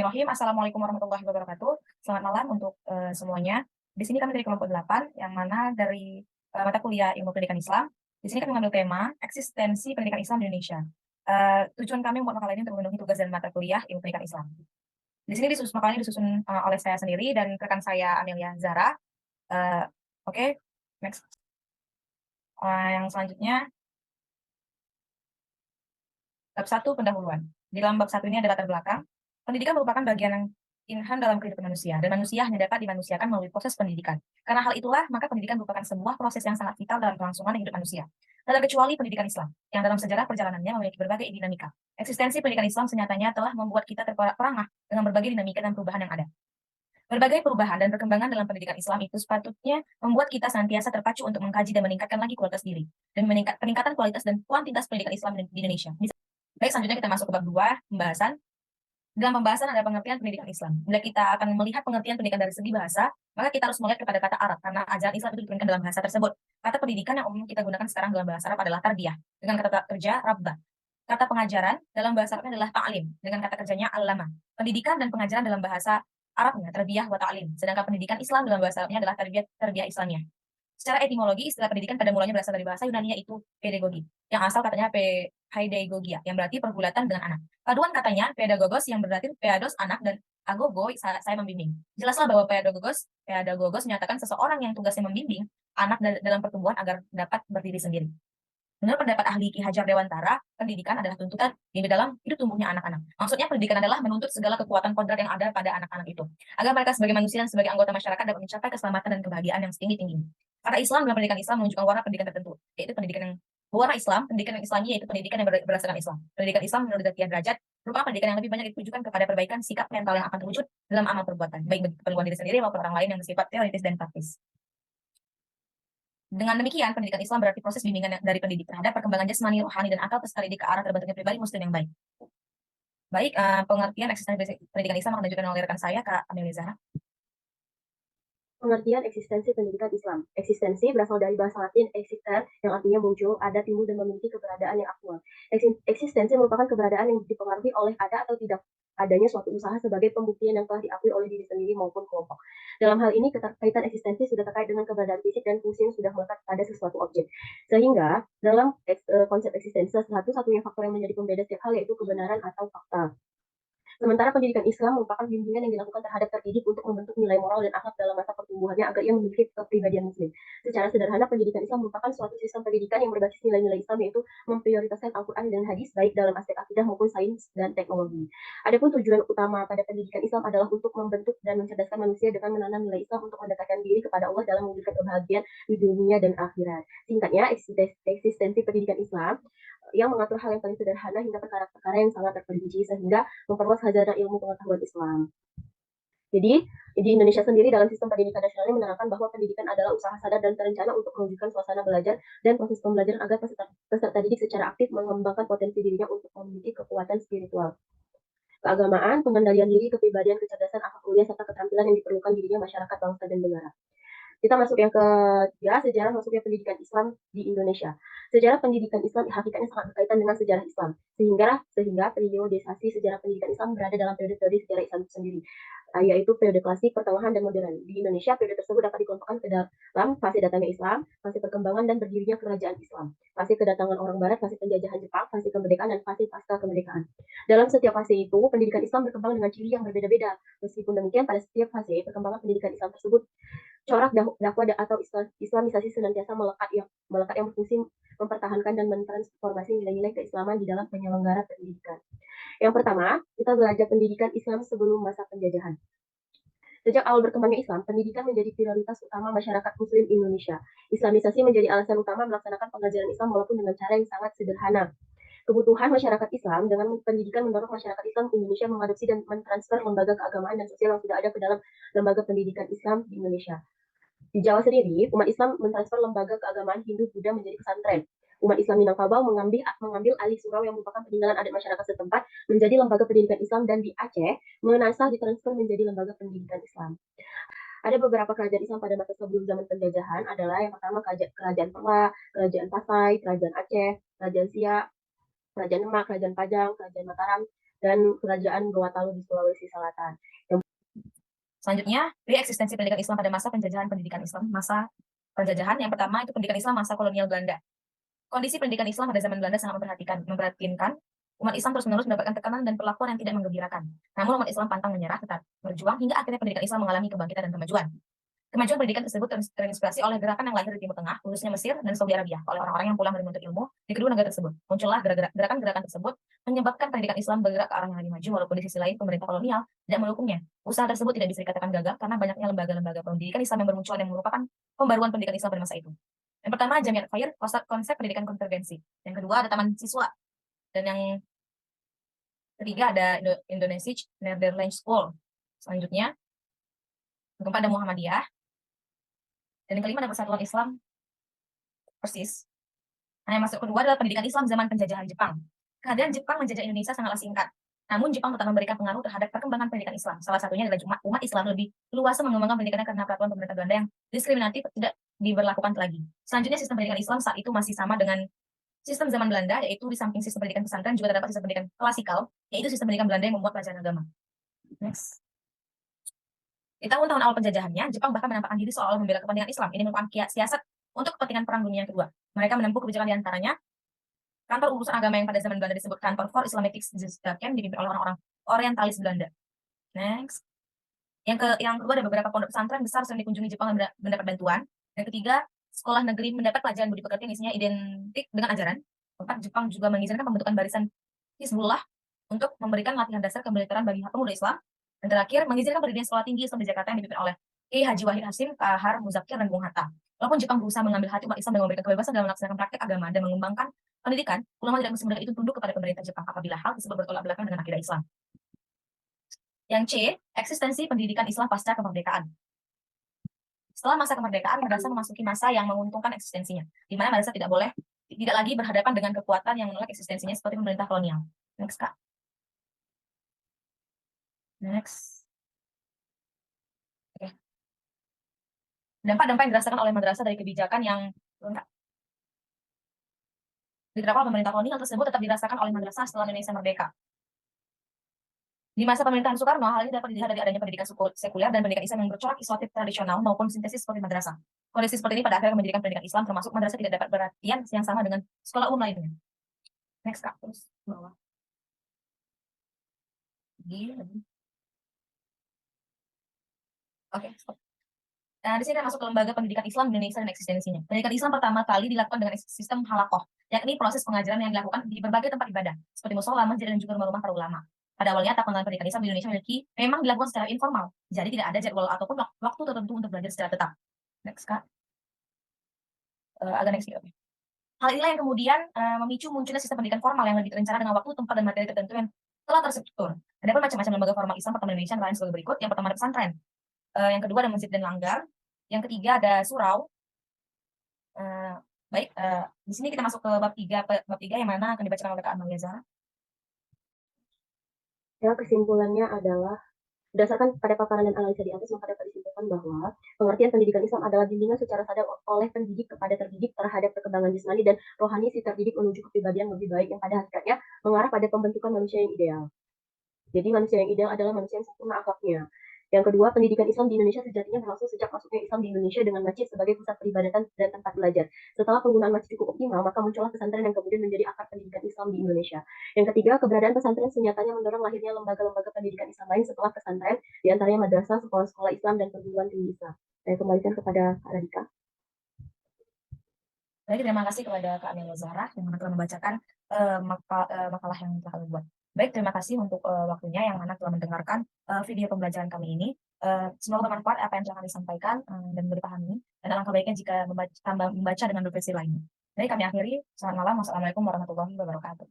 Bismillahirrahmanirrahim. Assalamualaikum warahmatullahi wabarakatuh. Selamat malam untuk semuanya. Di sini kami dari kelompok 8, yang mana dari mata kuliah Ilmu Pendidikan Islam. Di sini kami mengambil tema eksistensi pendidikan Islam di Indonesia. Tujuan kami membuat makalah ini untuk memenuhi tugas dan mata kuliah Ilmu Pendidikan Islam. Di sini makalahnya disusun oleh saya sendiri dan rekan saya Amelia Zara. Oke, next. Yang selanjutnya, bab 1 pendahuluan. Di dalam bab 1 ini ada latar belakang. Pendidikan merupakan bagian yang inherent dalam kehidupan manusia, dan manusia hanya dapat dimanusiakan melalui proses pendidikan. Karena hal itulah, maka pendidikan merupakan sebuah proses yang sangat vital dalam kelangsungan hidup manusia. Tak terkecuali pendidikan Islam, yang dalam sejarah perjalanannya memiliki berbagai dinamika. Eksistensi pendidikan Islam senyatanya telah membuat kita terperangah dengan berbagai dinamika dan perubahan yang ada. Berbagai perubahan dan perkembangan dalam pendidikan Islam itu sepatutnya membuat kita senantiasa terpacu untuk mengkaji dan meningkatkan lagi kualitas diri, dan peningkatan kualitas dan kuantitas pendidikan Islam di Indonesia. Baik, selanjutnya kita masuk ke bab 2, pembahasan. Dalam pembahasan ada pengertian pendidikan Islam. Bila kita akan melihat pengertian pendidikan dari segi bahasa, maka kita harus melihat kepada kata Arab, karena ajaran Islam itu diturunkan dalam bahasa tersebut. Kata pendidikan yang umum kita gunakan sekarang dalam bahasa Arab adalah tarbiyah, dengan kata kerja rabba. Kata pengajaran dalam bahasa Arabnya adalah ta'lim, dengan kata kerjanya allama. Pendidikan dan pengajaran dalam bahasa Arabnya tarbiyah wa ta'lim, sedangkan pendidikan Islam dalam bahasa Arabnya adalah tarbiyah Islamiyah. Secara etimologi, istilah pendidikan pada mulanya berasal dari bahasa Yunani, yaitu pedagogi, yang asal katanya paidegogia, yang berarti pergulatan dengan anak. Paduan katanya pedagogos, yang berarti peados anak, dan agogo saya membimbing. Jelaslah bahwa pedagogos menyatakan seseorang yang tugasnya membimbing anak dalam pertumbuhan agar dapat berdiri sendiri. Menurut pendapat ahli Ki Hajar Dewantara, pendidikan adalah tuntutan di dalam hidup tumbuhnya anak-anak. Maksudnya pendidikan adalah menuntut segala kekuatan kodrat yang ada pada anak-anak itu, agar mereka sebagai manusia dan sebagai anggota masyarakat dapat mencapai keselamatan dan kebahagiaan yang setinggi-tingginya. Karena Islam dalam pendidikan Islam menunjukkan warna pendidikan tertentu, yaitu pendidikan yang warna Islam, pendidikan yang Islami, yaitu pendidikan yang berdasarkan Islam. Pendidikan Islam menurut derajat merupakan pendidikan yang lebih banyak ditujukan kepada perbaikan sikap mental yang akan terwujud dalam amal perbuatan, baik bagi keperluan diri sendiri maupun orang lain yang bersifat teoritis dan praktis. Dengan demikian, pendidikan Islam berarti proses bimbingan dari pendidik terhadap perkembangan jasmani, rohani, dan akal peserta didik ke arah terbentuknya pribadi muslim yang baik. Baik, pengertian eksistensi pendidikan Islam akan dilanjutkan oleh rekan saya, Kak Amelia Zahra. Pengertian eksistensi pendidikan Islam. Eksistensi berasal dari bahasa Latin exister, yang artinya muncul, ada, timbul, dan memiliki keberadaan yang aktual. Eksistensi merupakan keberadaan yang dipengaruhi oleh ada atau tidak adanya suatu usaha sebagai pembuktian yang telah diakui oleh diri sendiri maupun kelompok. Dalam hal ini, keterkaitan eksistensi sudah terkait dengan keberadaan fisik dan fungsi yang sudah melekat pada sesuatu objek. Sehingga, dalam konsep eksistensi, satu-satunya faktor yang menjadi pembeda setiap hal yaitu kebenaran atau fakta. Sementara pendidikan Islam merupakan bimbingan yang dilakukan terhadap terdidik untuk membentuk nilai moral dan akhlak dalam masa pertumbuhannya agar ia memiliki kepribadian muslim. Secara sederhana, pendidikan Islam merupakan suatu sistem pendidikan yang berbasis nilai-nilai Islam, yaitu memprioritaskan Al-Quran dan hadis baik dalam aspek akidah maupun sains dan teknologi. Adapun tujuan utama pada pendidikan Islam adalah untuk membentuk dan mencerdaskan manusia dengan menanam nilai Islam untuk mendekatkan diri kepada Allah dalam mewujudkan kebahagiaan di dunia dan akhirat. Singkatnya, eksistensi pendidikan Islam yang mengatur hal yang paling sederhana hingga perkara-perkara yang sangat terperinci sehingga memperluas khazanah ilmu pengetahuan Islam. Jadi, di Indonesia sendiri dalam sistem pendidikan nasionalnya menerangkan bahwa pendidikan adalah usaha sadar dan terencana untuk mewujudkan suasana belajar dan proses pembelajaran agar peserta didik secara aktif mengembangkan potensi dirinya untuk memiliki kekuatan spiritual, keagamaan, pengendalian diri, kepribadian, kecerdasan, akhlak mulia, serta keterampilan yang diperlukan dirinya masyarakat, bangsa, dan negara. Kita masuk yang ketiga, sejarah masuknya pendidikan Islam di Indonesia. Sejarah pendidikan Islam hakikatnya sangat berkaitan dengan sejarah Islam, sehingga periodisasi sejarah pendidikan Islam berada dalam periode sejarah Islam itu sendiri, yaitu periode klasik, pertengahan, dan modern. Di Indonesia, periode tersebut dapat dikelompokkan ke dalam fase datangnya Islam, fase perkembangan dan berdirinya kerajaan Islam, fase kedatangan orang Barat, fase penjajahan Jepang, fase kemerdekaan, dan fase pasca kemerdekaan. Dalam setiap fase itu, pendidikan Islam berkembang dengan ciri yang berbeda-beda. Meskipun demikian, pada setiap fase perkembangan pendidikan Islam tersebut, corak dakwah atau islamisasi senantiasa melekat yang berfungsi mempertahankan dan mentransformasi nilai-nilai keislaman di dalam penyelenggara pendidikan. Yang pertama, kita belajar pendidikan Islam sebelum masa penjajahan. Sejak awal berkembangnya Islam, pendidikan menjadi prioritas utama masyarakat Muslim Indonesia. Islamisasi menjadi alasan utama melaksanakan pengajaran Islam walaupun dengan cara yang sangat sederhana. Kebutuhan masyarakat Islam dengan pendidikan mendorong masyarakat Islam Indonesia mengadopsi dan mentransfer lembaga keagamaan dan sosial yang sudah ada ke dalam lembaga pendidikan Islam di Indonesia. Di Jawa sendiri, umat Islam mentransfer lembaga keagamaan Hindu Buddha menjadi pesantren. Umat Islam Minangkabau mengambil alih surau yang merupakan peninggalan adat masyarakat setempat menjadi lembaga pendidikan Islam, dan di Aceh, Menasah ditransfer menjadi lembaga pendidikan Islam. Ada beberapa kerajaan Islam pada masa sebelum zaman penjajahan adalah yang pertama Kerajaan Perak, Kerajaan Pasai, Kerajaan Aceh, Kerajaan Siak, Kerajaan Demak, Kerajaan Pajang, Kerajaan Mataram, dan Kerajaan Gorontalo di Sulawesi Selatan. Selanjutnya, eksistensi pendidikan Islam pada masa penjajahan pendidikan Islam. Masa penjajahan yang pertama itu pendidikan Islam masa kolonial Belanda. Kondisi pendidikan Islam pada zaman Belanda sangat memprihatinkan. Umat Islam terus-menerus mendapatkan tekanan dan perlakuan yang tidak menggembirakan. Namun umat Islam pantang menyerah, tetap berjuang hingga akhirnya pendidikan Islam mengalami kebangkitan dan kemajuan. Kemajuan pendidikan tersebut terinspirasi oleh gerakan yang lahir di Timur Tengah, khususnya Mesir dan Saudi Arabia, oleh orang-orang yang pulang dari menuntut ilmu di kedua negara tersebut. Muncullah gerakan-gerakan tersebut menyebabkan pendidikan Islam bergerak ke arah yang lebih maju, walaupun di sisi lain pemerintah kolonial tidak mendukungnya. Usaha tersebut tidak bisa dikatakan gagal karena banyaknya lembaga-lembaga pendidikan Islam yang bermunculan yang merupakan pembaruan pendidikan Islam pada masa itu. Yang pertama, Jamiat Khair, konsep pendidikan konvergensi. Yang kedua, ada Taman Siswa. Dan yang ketiga, ada Indonesia Netherlands School. Selanjutnya, yang keempat ada Muhammadiyah. Dan yang kelima ada Persatuan Islam Persis. Nah, yang masuk kedua adalah pendidikan Islam zaman penjajahan Jepang. Kehadiran Jepang menjajah Indonesia sangatlah singkat. Namun Jepang tetap memberikan pengaruh terhadap perkembangan pendidikan Islam. Salah satunya adalah umat Islam lebih luas mengembangkan pendidikannya karena peraturan pemerintah Belanda yang diskriminatif tidak diberlakukan lagi. Selanjutnya, sistem pendidikan Islam saat itu masih sama dengan sistem zaman Belanda, yaitu di samping sistem pendidikan pesantren juga terdapat sistem pendidikan klasikal, yaitu sistem pendidikan Belanda yang membuat pelajaran agama. Next. Di tahun-tahun awal penjajahannya, Jepang bahkan menampakkan diri seolah membela kepentingan Islam. Ini merupakan siasat untuk kepentingan Perang Dunia Kedua. Mereka menempuh kebijakan diantaranya kantor urusan agama yang pada zaman Belanda disebut Kantor for Islamic Studies dipimpin oleh orang-orang orientalis Belanda. Next. Yang kedua ada beberapa pondok pesantren besar sering dikunjungi Jepang dan mendapat bantuan. Yang ketiga, sekolah negeri mendapat pelajaran budi pekerti yang isinya identik dengan ajaran. Keempat, Jepang juga mengizinkan pembentukan barisan Hizbullah untuk memberikan latihan dasar kemiliteran bagi pemuda Islam. Dan terakhir, mengizinkan pendirian sekolah tinggi Islam di Jakarta yang dipimpin oleh Kiai Haji Wahid Hasim, Kahar Muzakir, dan Bung Hatta. Walaupun Jepang berusaha mengambil hati umat Islam dan memberikan kebebasan dalam melaksanakan praktek agama dan mengembangkan pendidikan, ulama tidak semudah itu tunduk kepada pemerintah Jepang apabila hal tersebut bertolak belakang dengan akidah Islam. Yang C, eksistensi pendidikan Islam pasca kemerdekaan. Setelah masa kemerdekaan, madrasah memasuki masa yang menguntungkan eksistensinya, di mana madrasah tidak lagi berhadapan dengan kekuatan yang menolak eksistensinya seperti pemerintah kolonial. Next, Kak. Next. Oke. Dampak-dampak yang dirasakan oleh madrasah dari kebijakan yang diterapkan oleh pemerintah kolonial tersebut tetap dirasakan oleh madrasah setelah Indonesia merdeka. Di masa pemerintahan Soekarno, hal ini dapat dilihat dari adanya pendidikan sekuler dan pendidikan Islam yang bercorak islatif tradisional maupun sintesis seperti madrasah. Kondisi seperti ini pada akhirnya menjadikan pendidikan Islam termasuk madrasah tidak dapat perhatian yang sama dengan sekolah umum lainnya. Next, Kak. Terus bawah. Oke, stop. Nah, di sini kita masuk ke lembaga pendidikan Islam di Indonesia dan eksistensinya. Pendidikan Islam pertama kali dilakukan dengan sistem halakoh, yakni proses pengajaran yang dilakukan di berbagai tempat ibadah, seperti musola, masjid, dan juga rumah-rumah para ulama. Pada awalnya, pengenalan pendidikan Islam di Indonesia memang dilakukan secara informal, jadi tidak ada jadwal ataupun waktu tertentu untuk belajar secara tetap. Next, Kak. Agak next, okay. Hal inilah yang kemudian memicu munculnya sistem pendidikan formal yang lebih terencana dengan waktu, tempat, dan materi tertentu yang telah terstruktur. Ada pun macam-macam lembaga formal Islam pertama Indonesia lain sebagai berikut. Yang pertama ada pesantren. Yang kedua ada masjid dan langgar. Yang ketiga ada surau. Baik, di sini kita masuk ke bab 3 yang mana akan dibacakan oleh Kak Amalia Zahra. Ya, kesimpulannya adalah berdasarkan pada paparan dan analisa di atas, maka dapat disimpulkan bahwa pengertian pendidikan Islam adalah bimbingan secara sadar oleh pendidik kepada terdidik terhadap perkembangan jasmani dan rohani si terdidik menuju kepribadian lebih baik yang pada hakikatnya mengarah pada pembentukan manusia yang ideal. Jadi manusia yang ideal adalah manusia yang sempurna akhlaknya. Yang kedua, pendidikan Islam di Indonesia sejatinya berlangsung sejak masuknya Islam di Indonesia dengan masjid sebagai pusat peribadatan dan tempat belajar. Setelah penggunaan masjid cukup optimal, maka muncullah pesantren yang kemudian menjadi akar pendidikan Islam di Indonesia. Yang ketiga, keberadaan pesantren senyatanya mendorong lahirnya lembaga-lembaga pendidikan Islam lain setelah pesantren, di antaranya madrasah, sekolah-sekolah Islam, dan perguruan tinggi Islam. Saya kembalikan kepada Kak Radika. Baik, terima kasih kepada Kak Amalia Zahra yang telah membacakan makalah yang telah kami buat. Baik, terima kasih untuk waktunya yang mana telah mendengarkan video pembelajaran kami ini. Semoga bermanfaat apa yang telah kami sampaikan dan mudah dipahami. Dan alangkah baiknya jika membaca dengan versi lainnya. Baik, kami akhiri. Selamat malam. Wassalamualaikum warahmatullahi wabarakatuh.